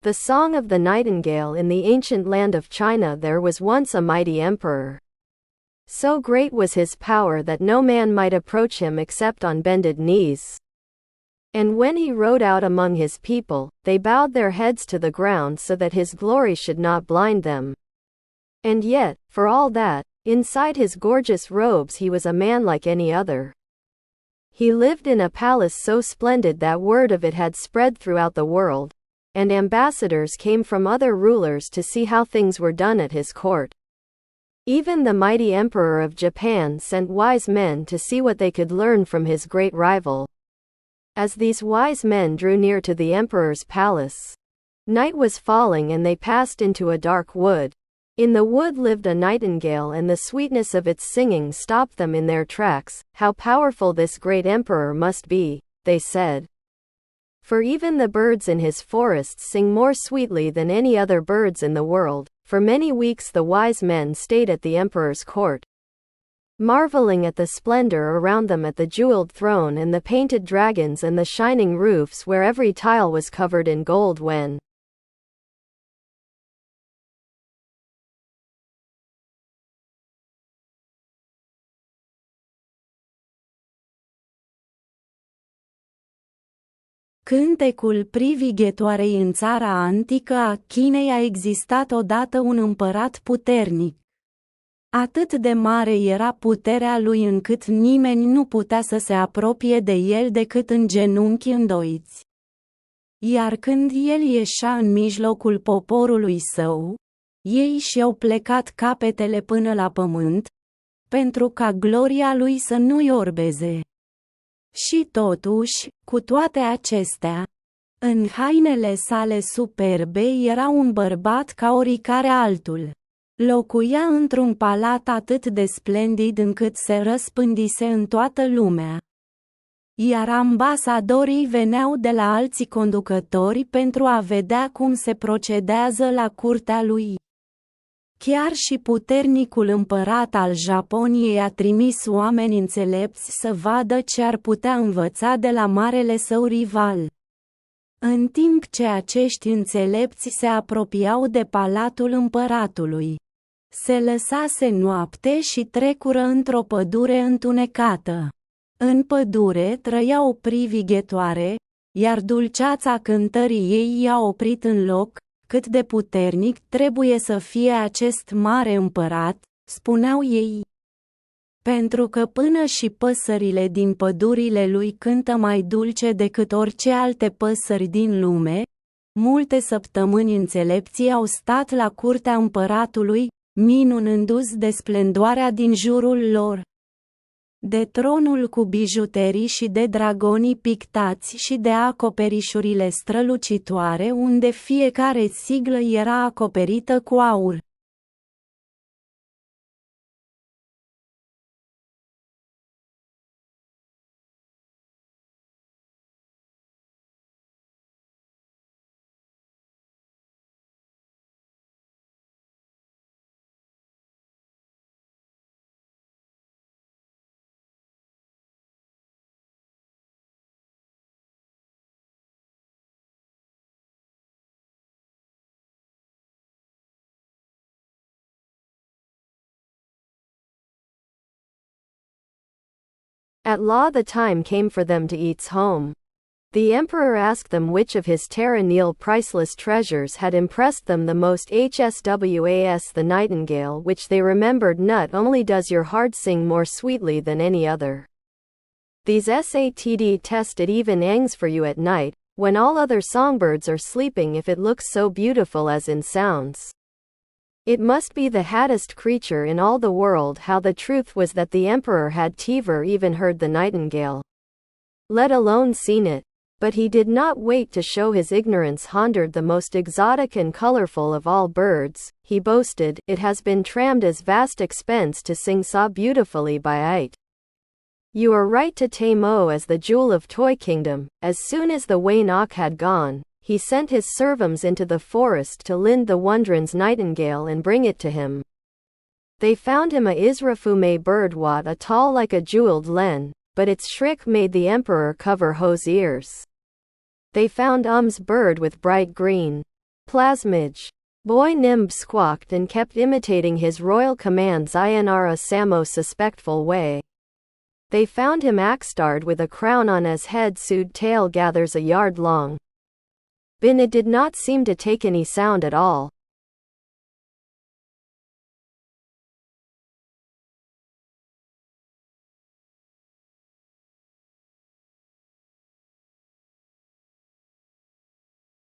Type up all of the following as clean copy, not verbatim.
The Song of the Nightingale. In the ancient land of China there was once a mighty emperor. So great was his power that no man might approach him except on bended knees. And when he rode out among his people, they bowed their heads to the ground so that his glory should not blind them. And yet, for all that, inside his gorgeous robes he was a man like any other. He lived in a palace so splendid that word of it had spread throughout the world, and ambassadors came from other rulers to see how things were done at his court. Even the mighty emperor of Japan sent wise men to see what they could learn from his great rival. As these wise men drew near to the emperor's palace, night was falling and they passed into a dark wood. In the wood lived a nightingale, and the sweetness of its singing stopped them in their tracks. How powerful this great emperor must be, they said. For even the birds in his forests sing more sweetly than any other birds in the world. For many weeks the wise men stayed at the emperor's court, marveling at the splendor around them, at the jeweled throne and the painted dragons and the shining roofs where every tile was covered in gold. Cântecul privighetoarei. În țara antică a Chinei a existat odată un împărat puternic. Atât de mare era puterea lui încât nimeni nu putea să se apropie de el decât în genunchi îndoiți. Iar când el ieșea în mijlocul poporului său, ei și-au plecat capetele până la pământ, pentru ca gloria lui să nu-i orbeze. Și totuși, cu toate acestea, în hainele sale superbe era un bărbat ca oricare altul. Locuia într-un palat atât de splendid încât se răspândise în toată lumea. Iar ambasadorii veneau de la alți conducători pentru a vedea cum se procedează la curtea lui. Chiar și puternicul împărat al Japoniei a trimis oameni înțelepți să vadă ce ar putea învăța de la marele său rival. În timp ce acești înțelepți se apropiau de palatul împăratului, se lăsase noapte și trecură într-o pădure întunecată. În pădure trăia o privighetoare, iar dulceața cântării ei i-a oprit în loc. Cât de puternic trebuie să fie acest mare împărat, spuneau ei. Pentru că până și păsările din pădurile lui cântă mai dulce decât orice alte păsări din lume. Multe săptămâni înțelepții au stat la curtea împăratului, minunându-se de splendoarea din jurul lor, de tronul cu bijuterii și de dragonii pictați și de acoperișurile strălucitoare unde fiecare țiglă era acoperită cu aur. At last the time came for them to eat home. The emperor asked them which of his terrenal priceless treasures had impressed them the most. Hswas the nightingale, which they remembered. Not only does your heart sing more sweetly than any other. These SATD tested even hangs for you at night, when all other songbirds are sleeping, if it looks so beautiful as in sounds. It must be the haddest creature in all the world. How the truth was that the emperor had never even heard the nightingale, let alone seen it. But he did not wait to show his ignorance. Pondered the most exotic and colorful of all birds, he boasted, it has been trammed as vast expense to sing so beautifully by it. You are right to tame O as the jewel of Toy Kingdom. As soon as the Waynok had gone, he sent his servants into the forest to lind the wondrous nightingale and bring it to him. They found him a Israfume bird, what a tall like a jeweled len, but its shriek made the emperor cover his ears. They found bird with bright green Plasmage. Boy Nimb squawked and kept imitating his royal commands in a Samo suspectful way. They found him axstarred with a crown on his head, sued tail gathers a yard long. Bin it did not seem to take any sound at all.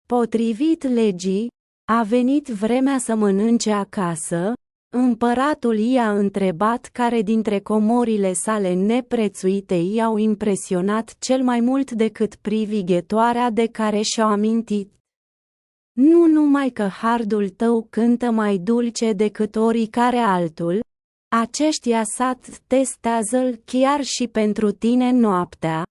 Potrivit legii, a venit vremea să mănânce acasă. Împăratul i-a întrebat care dintre comorile sale neprețuite i-au impresionat cel mai mult decât privighetoarea de care și-au amintit. Nu numai că hardul tău cântă mai dulce decât oricare altul, aceștia testează-l chiar și pentru tine noaptea,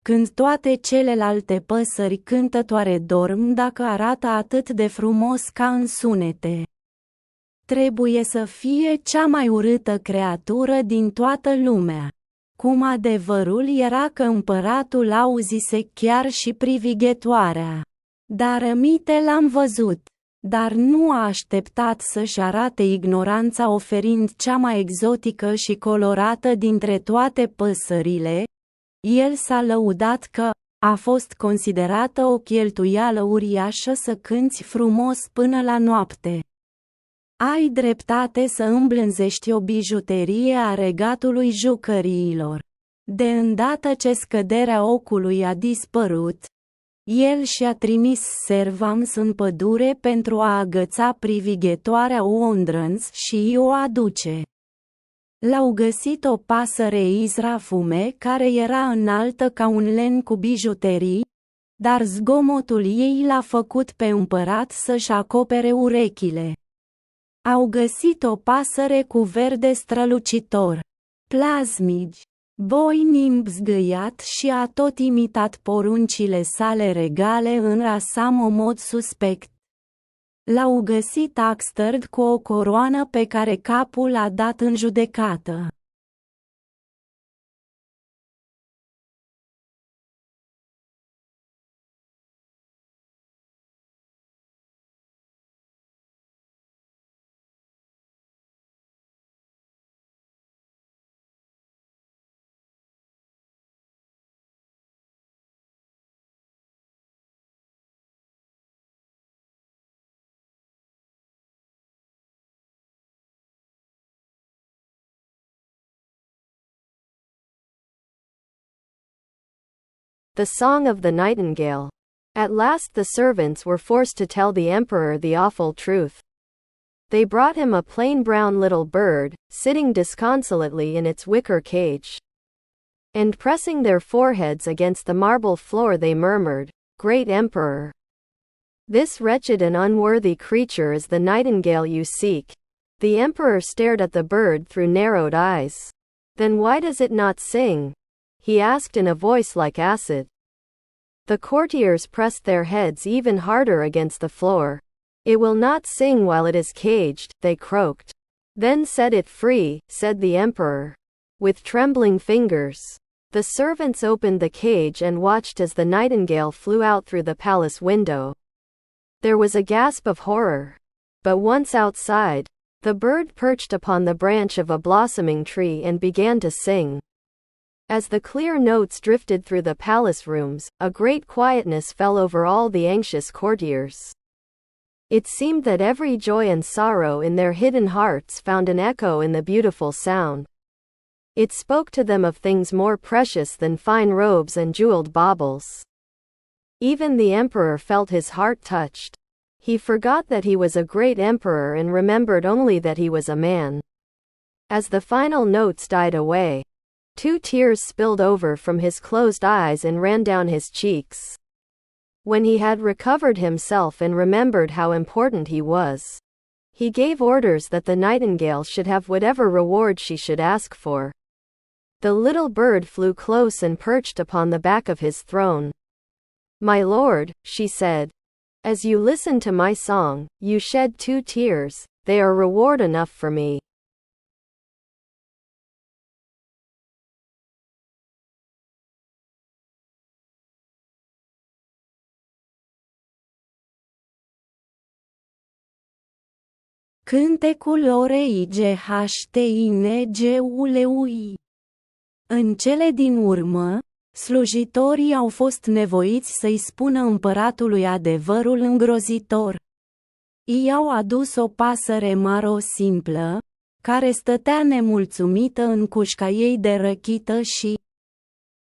când toate celelalte păsări cântătoare dorm, dacă arată atât de frumos ca în sunete. Trebuie să fie cea mai urâtă creatură din toată lumea. Cum adevărul era că împăratul auzise chiar și privighetoarea. Dar amite l-am văzut, dar nu a așteptat să-și arate ignoranța oferind cea mai exotică și colorată dintre toate păsările. El s-a lăudat că a fost considerată o cheltuială uriașă să cânți frumos până la noapte. Ai dreptate să îmblânzești o bijuterie a regatului jucăriilor. De îndată ce scăderea ocului a dispărut, el și-a trimis servams în pădure pentru a agăța privighetoarea Wondrance și o aduce. L-au găsit o pasăre izrafume care era înaltă ca un len cu bijuterii, dar zgomotul ei l-a făcut pe împărat să-și acopere urechile. Au găsit o pasăre cu verde strălucitor, plasmage. Boy Nimb zgâiat și a tot imitat poruncile sale regale în Rasamo mod suspect. L-au găsit axtărt cu o coroană pe care capul a dat în judecată. The Song of the Nightingale. At last the servants were forced to tell the emperor the awful truth. They brought him a plain brown little bird, sitting disconsolately in its wicker cage. And pressing their foreheads against the marble floor they murmured, "Great Emperor! This wretched and unworthy creature is the nightingale you seek." The emperor stared at the bird through narrowed eyes. "Then why does it not sing?" he asked in a voice like acid. The courtiers pressed their heads even harder against the floor. "It will not sing while it is caged," they croaked. "Then set it free," said the emperor, with trembling fingers. The servants opened the cage and watched as the nightingale flew out through the palace window. There was a gasp of horror. But once outside, the bird perched upon the branch of a blossoming tree and began to sing. As the clear notes drifted through the palace rooms, a great quietness fell over all the anxious courtiers. It seemed that every joy and sorrow in their hidden hearts found an echo in the beautiful sound. It spoke to them of things more precious than fine robes and jeweled baubles. Even the emperor felt his heart touched. He forgot that he was a great emperor and remembered only that he was a man. As the final notes died away, 2 tears spilled over from his closed eyes and ran down his cheeks. When he had recovered himself and remembered how important he was, he gave orders that the nightingale should have whatever reward she should ask for. The little bird flew close and perched upon the back of his throne. "My lord," she said, "as you listen to my song, you shed 2 tears, they are reward enough for me." Cântecul orei GHTINGULEUI. În cele din urmă, slujitorii au fost nevoiți să-i spună împăratului adevărul îngrozitor. I-au adus o pasăre maro simplă, care stătea nemulțumită în cușca ei de răchită și,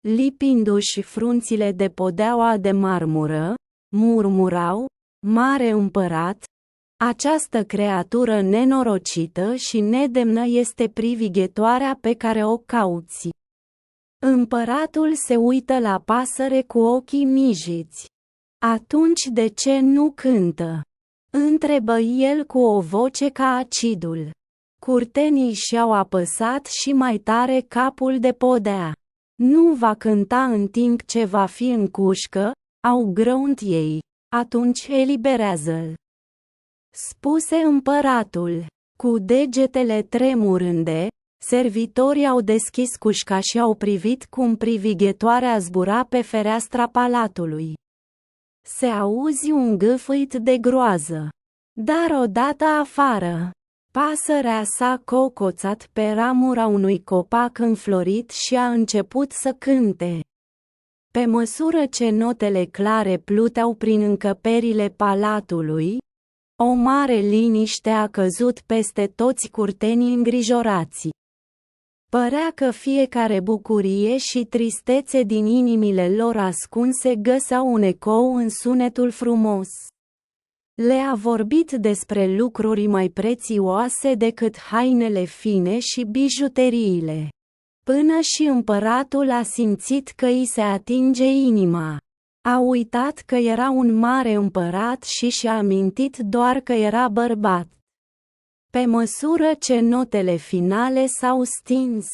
lipindu-și frunțile de podeaua de marmură, murmurau: Mare împărat, această creatură nenorocită și nedemnă este privighetoarea pe care o cauți. Împăratul se uită la pasăre cu ochii mijiți. Atunci de ce nu cântă? Întrebă el cu o voce ca acidul. Curtenii și-au apăsat și mai tare capul de podea. Nu va cânta în timp ce va fi în cușcă, au grăunt ei. Atunci eliberează-l, spuse împăratul. Cu degetele tremurânde, servitorii au deschis cușca și au privit cum privighetoarea zbura pe fereastra palatului. Se auzi un gâfâit de groază. Dar odată afară, pasărea s-a cocoțat pe ramura unui copac înflorit și a început să cânte. Pe măsură ce notele clare pluteau prin încăperile palatului, o mare liniște a căzut peste toți curtenii îngrijorați. Părea că fiecare bucurie și tristețe din inimile lor ascunse găseau un ecou în sunetul frumos. Le-a vorbit despre lucruri mai prețioase decât hainele fine și bijuteriile. Până și împăratul a simțit că îi se atinge inima. A uitat că era un mare împărat și și-a amintit doar că era bărbat. Pe măsură ce notele finale s-au stins,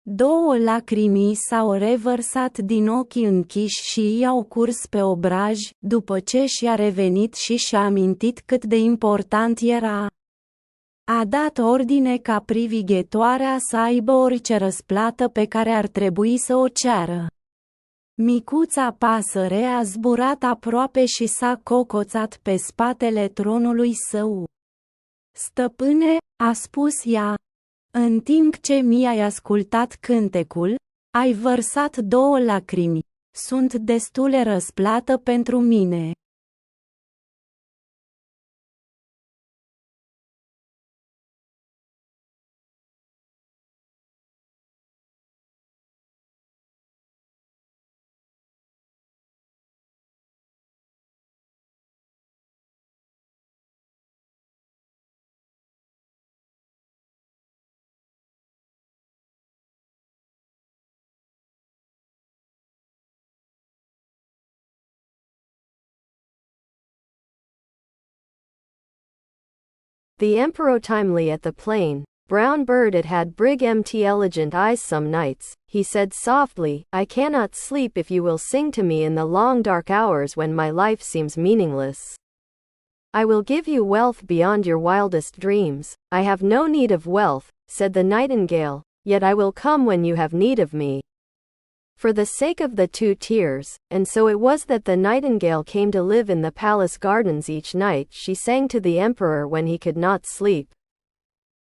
2 lacrimi s-au revărsat din ochii închiși și i-au curs pe obraj, după ce și-a revenit și și-a amintit cât de important era. A dat ordine ca privighetoarea să aibă orice răsplată pe care ar trebui să o ceară. Micuța pasăre a zburat aproape și s-a cocoțat pe spatele tronului său. Stăpâne, a spus ea, în timp ce mi-ai ascultat cântecul, ai vărsat 2 lacrimi. Sunt destule răsplată pentru mine. The emperor timely at the plain, brown bird it had brig mt elegant eyes some nights, he said softly, I cannot sleep if you will sing to me in the long dark hours when my life seems meaningless. I will give you wealth beyond your wildest dreams. I have no need of wealth, said the nightingale, yet I will come when you have need of me. For the sake of the 2 tears, and so it was that the nightingale came to live in the palace gardens each night she sang to the emperor when he could not sleep.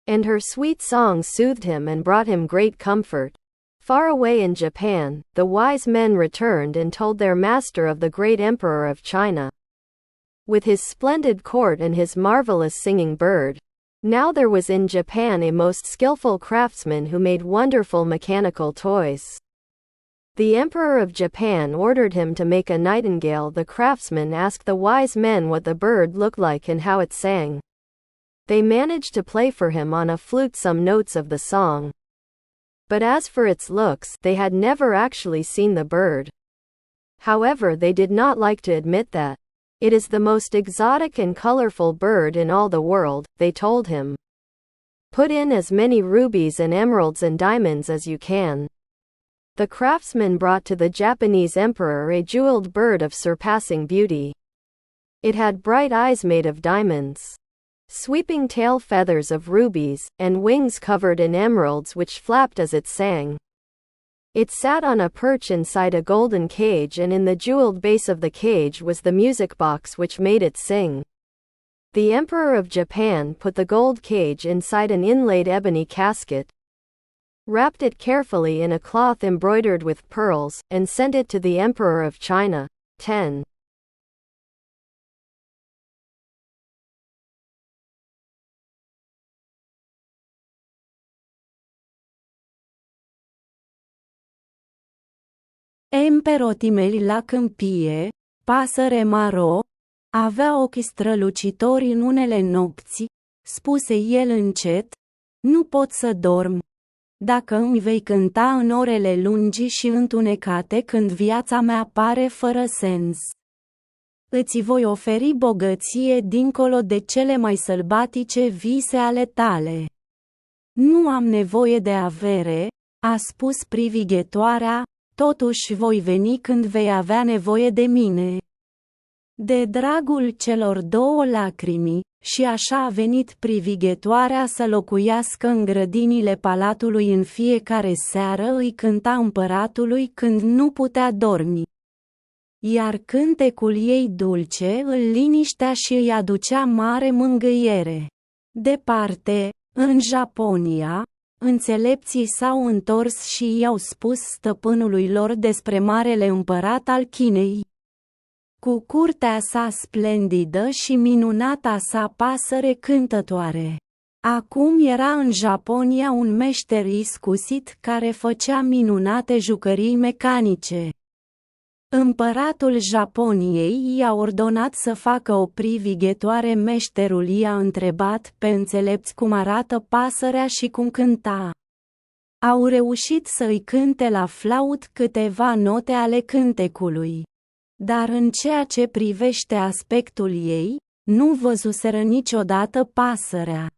And her sweet song soothed him and brought him great comfort. Far away in Japan, the wise men returned and told their master of the great emperor of China, with his splendid court and his marvelous singing bird. Now there was in Japan a most skillful craftsman who made wonderful mechanical toys. The Emperor of Japan ordered him to make a nightingale. The craftsman asked the wise men what the bird looked like and how it sang. They managed to play for him on a flute some notes of the song. But as for its looks, they had never actually seen the bird. However, they did not like to admit that. It is the most exotic and colorful bird in all the world, they told him. Put in as many rubies and emeralds and diamonds as you can. The craftsman brought to the Japanese emperor a jeweled bird of surpassing beauty. It had bright eyes made of diamonds, sweeping tail feathers of rubies, and wings covered in emeralds which flapped as it sang. It sat on a perch inside a golden cage, and in the jeweled base of the cage was the music box which made it sing. The Emperor of Japan put the gold cage inside an inlaid ebony casket, wrapped it carefully in a cloth embroidered with pearls, and sent it to the Emperor of China. 10. Emperotimeli la câmpie, pasăre maro, avea ochi strălucitori în unele nopți, spuse el încet, nu pot să dorm. Dacă îmi vei cânta în orele lungi și întunecate când viața mea pare fără sens. Îți voi oferi bogăție dincolo de cele mai sălbatice vise ale tale. Nu am nevoie de avere, a spus privighetoarea, totuși voi veni când vei avea nevoie de mine. De dragul celor două lacrimi, și așa a venit privighetoarea să locuiască în grădinile palatului în fiecare seară îi cânta împăratului când nu putea dormi. Iar cântecul ei dulce îl liniștea și îi aducea mare mângâiere. Departe, în Japonia, înțelepții s-au întors și i-au spus stăpânului lor despre marele împărat al Chinei. Cu curtea sa splendidă și minunata sa pasăre cântătoare. Acum era în Japonia un meșter iscusit care făcea minunate jucării mecanice. Împăratul Japoniei i-a ordonat să facă o privighetoare. Meșterul i-a întrebat pe înțelepți cum arată pasărea și cum cânta. Au reușit să îi cânte la flaut câteva note ale cântecului. Dar în ceea ce privește aspectul ei, nu văzuseră niciodată pasărea.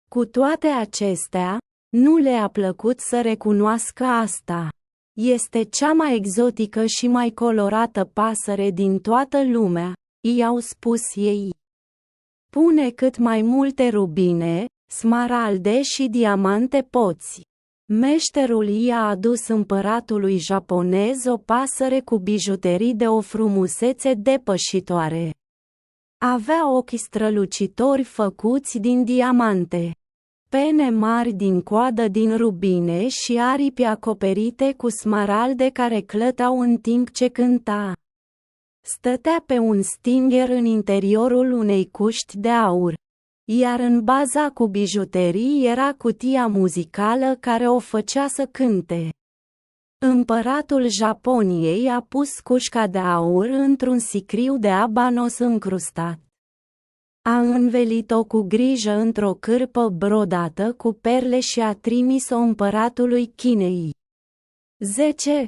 Cu toate acestea, nu le-a plăcut să recunoască asta. Este cea mai exotică și mai colorată pasăre din toată lumea, i-au spus ei. Pune cât mai multe rubine, smaralde și diamante poți. Meșterul i-a adus împăratului japonez o pasăre cu bijuterii de o frumusețe depășitoare. Avea ochi strălucitori făcuți din diamante, pene mari din coadă din rubine și aripi acoperite cu smaralde care clătau în timp ce cânta. Stătea pe un stinger în interiorul unei cuști de aur, iar în baza cu bijuterii era cutia muzicală care o făcea să cânte. Împăratul Japoniei a pus cușca de aur într-un sicriu de abanos încrustat. A învelit-o cu grijă într-o cârpă brodată cu perle și a trimis-o împăratului Chinei. 10.